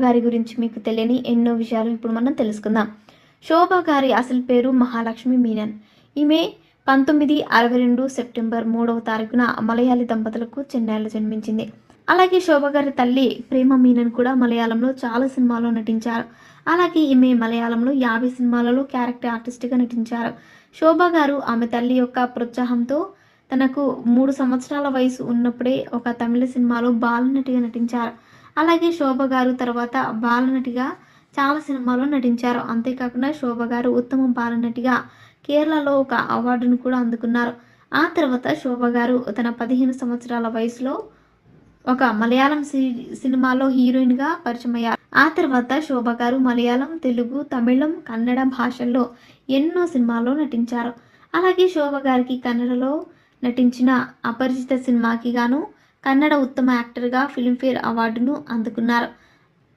గారి గురించి మీకు తెలియని ఎన్నో విషయాలు ఇప్పుడు మనం తెలుసుకుందాం. శోభ గారి అసలు పేరు మహాలక్ష్మి మీనన్. ఈమె 1962 సెప్టెంబర్ 3వ తారీఖున మలయాళీ దంపతులకు చెన్నైలో జన్మించింది. అలాగే శోభ గారి తల్లి ప్రేమ మీనన్ కూడా మలయాళంలో చాలా సినిమాల్లో నటించారు. అలాగే ఈమె మలయాళంలో 50 సినిమాలలో క్యారెక్టర్ ఆర్టిస్ట్గా నటించారు. శోభ గారు ఆమె తల్లి యొక్క ప్రోత్సాహంతో తనకు 3 సంవత్సరాల వయసు ఉన్నప్పుడే ఒక తమిళ సినిమాలో బాలనటిగా నటించారు. అలాగే శోభ గారు తర్వాత బాలనటిగా చాలా సినిమాల్లో నటించారు. అంతేకాకుండా శోభ గారు ఉత్తమ బాలనటిగా కేరళలో ఒక అవార్డును కూడా అందుకున్నారు. ఆ తర్వాత శోభ గారు తన 15 సంవత్సరాల వయసులో ఒక మలయాళం సినిమాలో హీరోయిన్గా పరిచయమయ్యారు. ఆ తర్వాత శోభ గారు మలయాళం, తెలుగు, తమిళం, కన్నడ భాషల్లో ఎన్నో సినిమాల్లో నటించారు. అలాగే శోభ గారికి కన్నడలో నటించిన అపరిచిత సినిమాకి గాను కన్నడ ఉత్తమ యాక్టర్గా ఫిల్మ్ఫేర్ అవార్డును అందుకున్నారు.